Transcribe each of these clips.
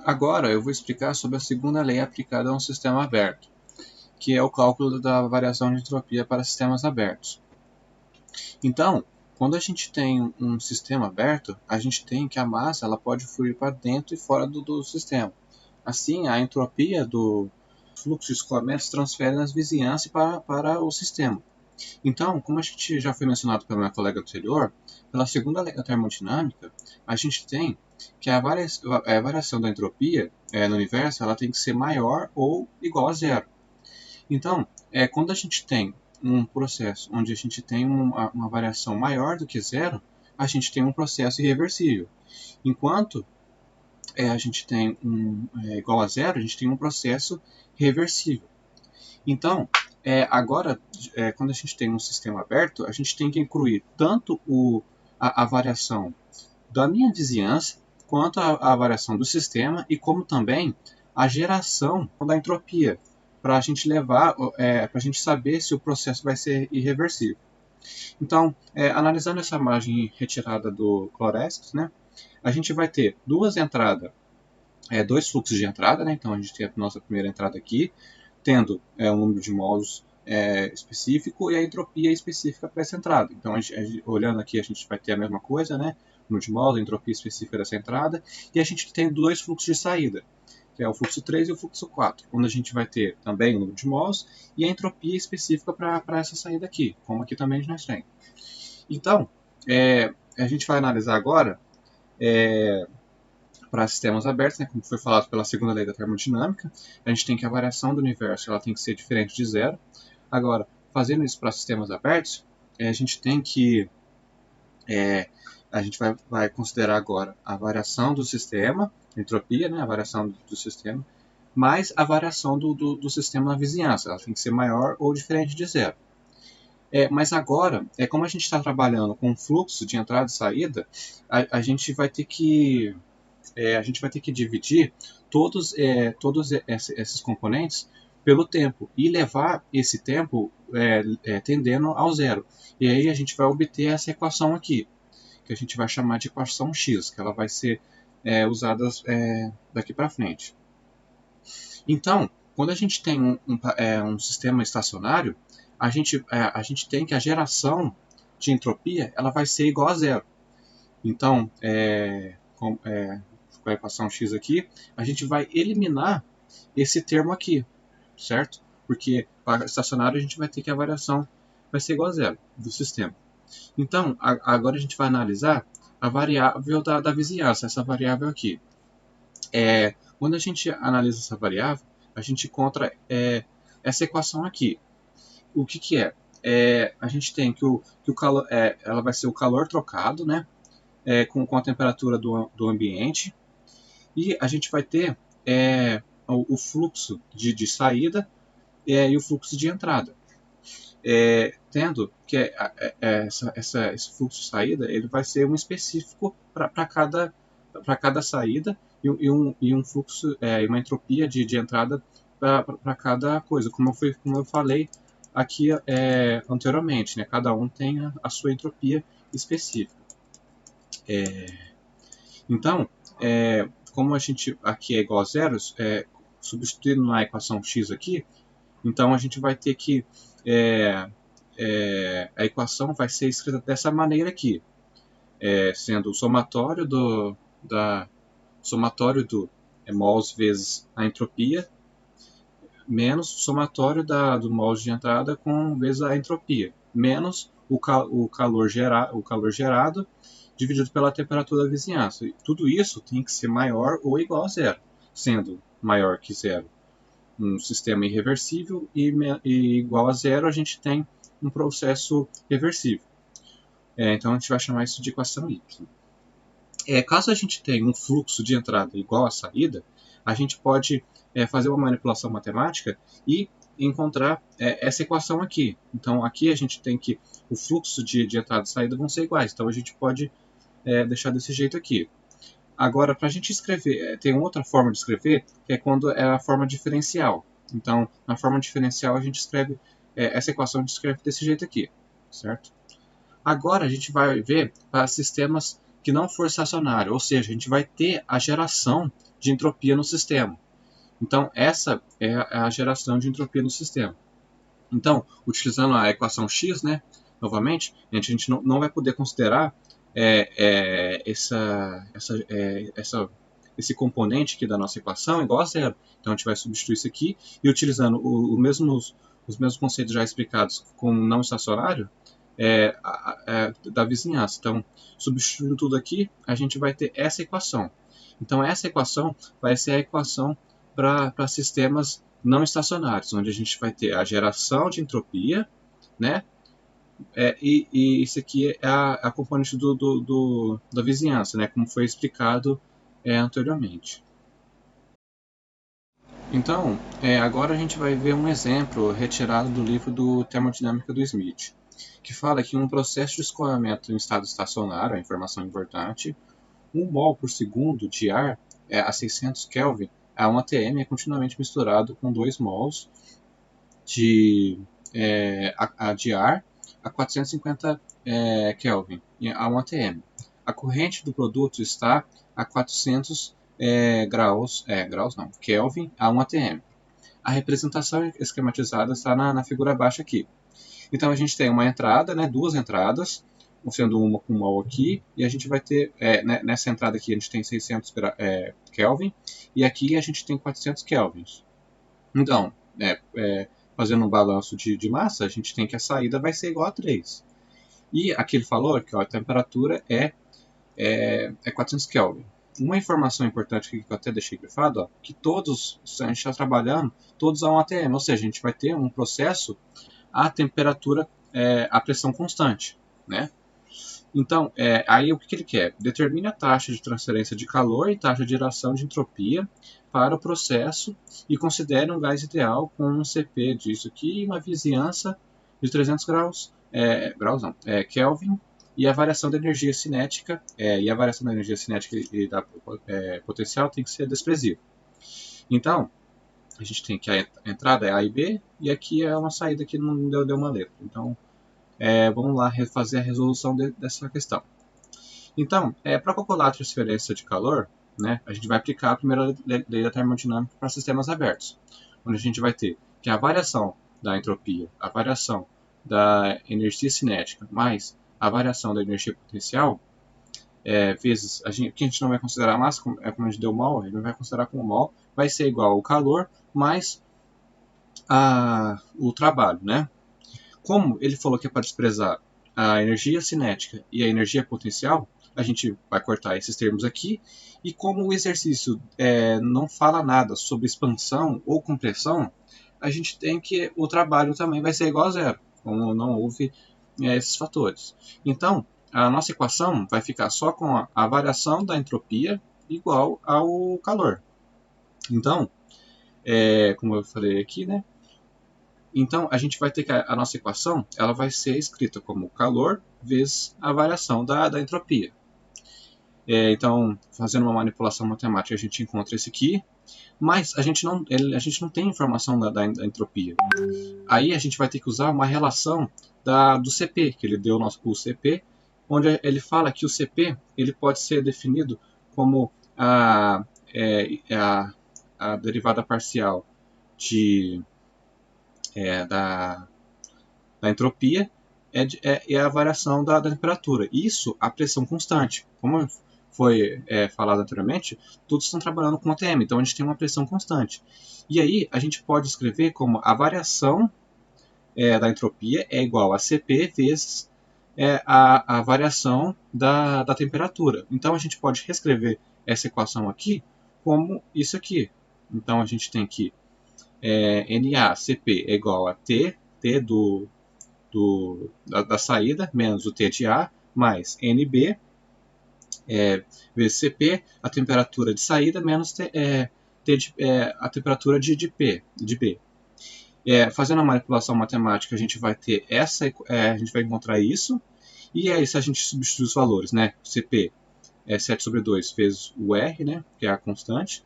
Agora eu vou explicar sobre a segunda lei aplicada a um sistema aberto, que é o cálculo da variação de entropia para sistemas abertos. Então, quando a gente tem um sistema aberto, a gente tem que a massa ela pode fluir para dentro e fora do sistema. Assim, a entropia do fluxo de escoamento se transfere nas vizinhanças para o sistema. Então, como a gente já foi mencionado pela minha colega anterior, pela segunda lei da termodinâmica, a gente tem que a variação da entropia no universo ela tem que ser maior ou igual a zero. Então, quando a gente tem um processo onde a gente tem uma variação maior do que zero, a gente tem um processo irreversível. Enquanto a gente tem igual a zero, a gente tem um processo reversível. Então, agora, quando a gente tem um sistema aberto, a gente tem que incluir tanto a variação da minha vizinhança, quanto a variação do sistema e como também a geração da entropia, para a gente levar, para a gente saber se o processo vai ser irreversível. Então, analisando essa imagem retirada do Chloreskis, né, a gente vai ter duas entradas, dois fluxos de entrada, né, então a gente tem a nossa primeira entrada aqui, tendo um número de mols específico e a entropia específica para essa entrada. Então, olhando aqui, a gente vai ter a mesma coisa, né? Número de mols, a entropia específica dessa entrada, e a gente tem dois fluxos de saída, que é o fluxo 3 e o fluxo 4, onde a gente vai ter também o número de mols e a entropia específica para essa saída aqui, como aqui também nós temos. Então, a gente vai analisar agora para sistemas abertos, né, como foi falado pela segunda lei da termodinâmica, a gente tem que a variação do universo ela tem que ser diferente de zero. Agora, fazendo isso para sistemas abertos, a gente tem que a gente vai considerar agora a variação do sistema, a entropia, né, a variação do sistema, mais a variação do sistema na vizinhança. Ela tem que ser maior ou diferente de zero. Mas agora, como a gente está trabalhando com fluxo de entrada e saída, a gente vai ter que dividir todos esses componentes pelo tempo e levar esse tempo tendendo ao zero. E aí a gente vai obter essa equação aqui, que a gente vai chamar de equação X, que ela vai ser usada daqui para frente. Então, quando a gente tem um sistema estacionário, a gente tem que a geração de entropia ela vai ser igual a zero. Então, com a equação X aqui, a gente vai eliminar esse termo aqui, certo? Porque para estacionário a gente vai ter que a variação vai ser igual a zero do sistema. Então, agora a gente vai analisar a variável da vizinhança, essa variável aqui. Quando a gente analisa essa variável, a gente encontra essa equação aqui. O que é? A gente tem que o calor, ela vai ser o calor trocado, né? Com a temperatura do ambiente, e a gente vai ter o fluxo de saída e o fluxo de entrada. Tendo que esse fluxo de saída ele vai ser um específico para cada saída e um fluxo e uma entropia de entrada para cada coisa, como eu falei aqui anteriormente, né? Cada um tem a sua entropia específica. Então, como a gente aqui é igual a zero, substituindo na equação x aqui, então a gente vai ter que a equação vai ser escrita dessa maneira aqui, sendo o somatório do mols vezes a entropia menos o somatório do mols de entrada com vezes a entropia menos o calor gerado dividido pela temperatura da vizinhança. E tudo isso tem que ser maior ou igual a zero, sendo maior que zero um sistema irreversível e igual a zero a gente tem um processo reversível. Então a gente vai chamar isso de equação Y. Caso a gente tenha um fluxo de entrada igual a saída, a gente pode fazer uma manipulação matemática e encontrar essa equação aqui. Então aqui a gente tem que o fluxo de entrada e saída vão ser iguais, então a gente pode deixar desse jeito aqui. Agora, para a gente escrever, tem outra forma de escrever, que é quando é a forma diferencial. Então, na forma diferencial, a gente escreve, essa equação a gente escreve desse jeito aqui, certo? Agora, a gente vai ver para sistemas que não for estacionário, ou seja, a gente vai ter a geração de entropia no sistema. Então, essa é a geração de entropia no sistema. Então, utilizando a equação x, né, novamente, a gente não vai poder considerar esse componente aqui da nossa equação igual a zero. Então, a gente vai substituir isso aqui e utilizando os mesmos conceitos já explicados com não estacionário, da vizinhança. Então, substituindo tudo aqui, a gente vai ter essa equação. Então, essa equação vai ser a equação para sistemas não estacionários, onde a gente vai ter a geração de entropia, né? E isso aqui é a componente da vizinhança, né? Como foi explicado anteriormente. Então, agora a gente vai ver um exemplo retirado do livro do Termodinâmica do Smith, que fala que um processo de escoamento em estado estacionário, a informação importante, 1 mol por segundo de ar a 600 Kelvin, a 1 atm é continuamente misturado com 2 mols de ar a 450 Kelvin, a 1 atm. A corrente do produto está a 400 Kelvin a 1 atm. A representação esquematizada está na figura abaixo aqui. Então a gente tem uma entrada, né, duas entradas, sendo uma com mol aqui, e a gente vai ter, nessa entrada aqui a gente tem 600 Kelvin, e aqui a gente tem 400 Kelvins. Então, fazendo um balanço de massa, a gente tem que a saída vai ser igual a 3. E aqui ele falou que a temperatura é 400 Kelvin. Uma informação importante que eu até deixei grifado, que todos, a gente está trabalhando, todos a 1 atm, ou seja, a gente vai ter um processo a temperatura, a pressão constante, né? Então, aí o que ele quer? Determine a taxa de transferência de calor e taxa de geração de entropia para o processo e considere um gás ideal com um CP disso aqui e uma vizinhança de 300 Kelvin e a variação da energia cinética e da potencial tem que ser desprezível. Então, a gente tem que a entrada é A e B e aqui é uma saída que não deu uma letra. Então, vamos lá fazer a resolução dessa questão. Então, para calcular a transferência de calor, né, a gente vai aplicar a primeira lei da termodinâmica para sistemas abertos, onde a gente vai ter que a variação da entropia, a variação da energia cinética, mais a variação da energia potencial, vezes, o que a gente não vai considerar massa, como a gente deu mol, ele não vai considerar como mol, vai ser igual ao calor mais o trabalho, né? Como ele falou que é para desprezar a energia cinética e a energia potencial, a gente vai cortar esses termos aqui. E como o exercício não fala nada sobre expansão ou compressão, a gente tem que o trabalho também vai ser igual a zero, como não houve esses fatores. Então, a nossa equação vai ficar só com a variação da entropia igual ao calor. Então, como eu falei aqui, né? Então, a gente vai ter que a nossa equação ela vai ser escrita como calor vezes a variação da entropia. Então, fazendo uma manipulação matemática, a gente encontra esse aqui, mas a gente não tem informação da entropia. Aí a gente vai ter que usar uma relação do CP, que ele deu o CP, onde ele fala que o CP ele pode ser definido como a derivada parcial da entropia é a variação da temperatura. Isso a pressão constante. Como foi falado anteriormente, todos estão trabalhando com ATM, então a gente tem uma pressão constante. E aí a gente pode escrever como a variação da entropia é igual a CP vezes a variação da temperatura. Então a gente pode reescrever essa equação aqui como isso aqui. Então a gente tem que NaCP é igual a T da saída, menos o T de A, mais NB, vezes CP, a temperatura de saída, menos a temperatura de B. Fazendo a manipulação matemática, a gente vai ter a gente vai encontrar isso, e aí se a gente substituir os valores, né, CP é 7 sobre 2 vezes o R, né, que é a constante,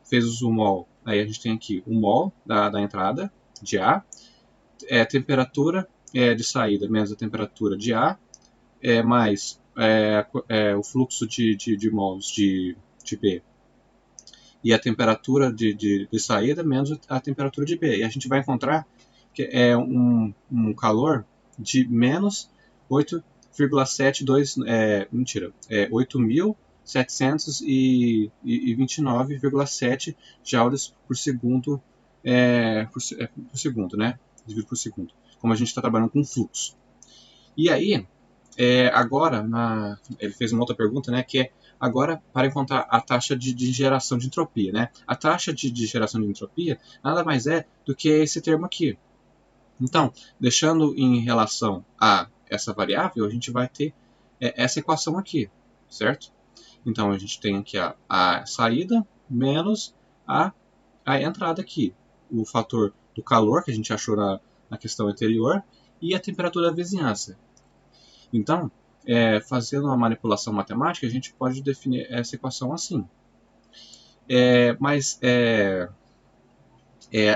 vezes o mol, aí a gente tem aqui o mol da entrada de A, temperatura de saída menos a temperatura de A, mais o fluxo de mols de B e a temperatura de saída menos a temperatura de B. E a gente vai encontrar que é um calor de menos 8,72, 8.729,7 joules por segundo, por segundo, né? Dividido por segundo. Como a gente está trabalhando com fluxo. E aí, agora, ele fez uma outra pergunta, né? Que é agora para encontrar a taxa de geração de entropia, né? A taxa de geração de entropia nada mais é do que esse termo aqui. Então, deixando em relação a essa variável, a gente vai ter essa equação aqui, certo? Então, a gente tem aqui a saída menos a entrada aqui. O fator do calor, que a gente achou na questão anterior, e a temperatura da vizinhança. Então, fazendo uma manipulação matemática, a gente pode definir essa equação assim. Mas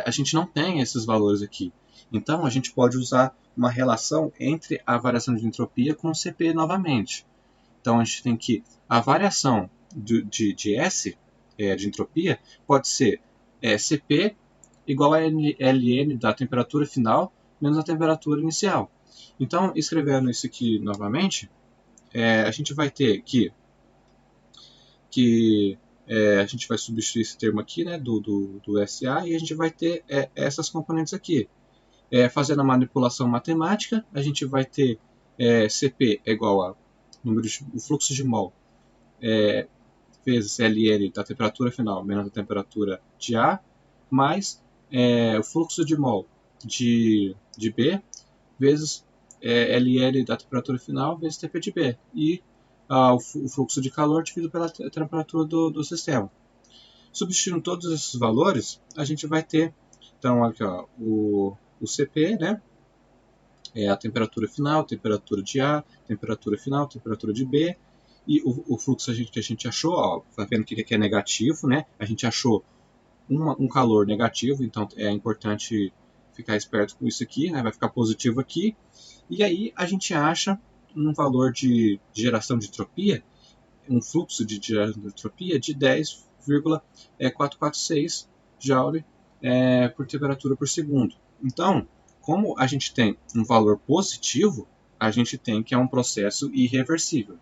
a gente não tem esses valores aqui. Então, a gente pode usar uma relação entre a variação de entropia com o CP novamente. Então, a gente tem que a variação de S, de entropia, pode ser CP igual a ln da temperatura final menos a temperatura inicial. Então, escrevendo isso aqui novamente, a gente vai ter que a gente vai substituir esse termo aqui, né, do SA, e a gente vai ter essas componentes aqui. Fazendo a manipulação matemática, a gente vai ter CP é igual a o fluxo de mol vezes Ln da temperatura final menos a temperatura de A, mais o fluxo de mol de B vezes Ln da temperatura final vezes Tp de B. E o fluxo de calor dividido pela temperatura do sistema. Substituindo todos esses valores, a gente vai ter, então, aqui, ó, o CP, né? A temperatura final, temperatura de A, temperatura final, temperatura de B, e o fluxo que a gente achou, ó, tá vendo que aqui é negativo, né? A gente achou um calor negativo, então é importante ficar esperto com isso aqui, né? Vai ficar positivo aqui, e aí a gente acha um valor de geração de entropia, um fluxo de geração de entropia de 10,446 joule por temperatura por segundo. Então, como a gente tem um valor positivo, a gente tem que é um processo irreversível.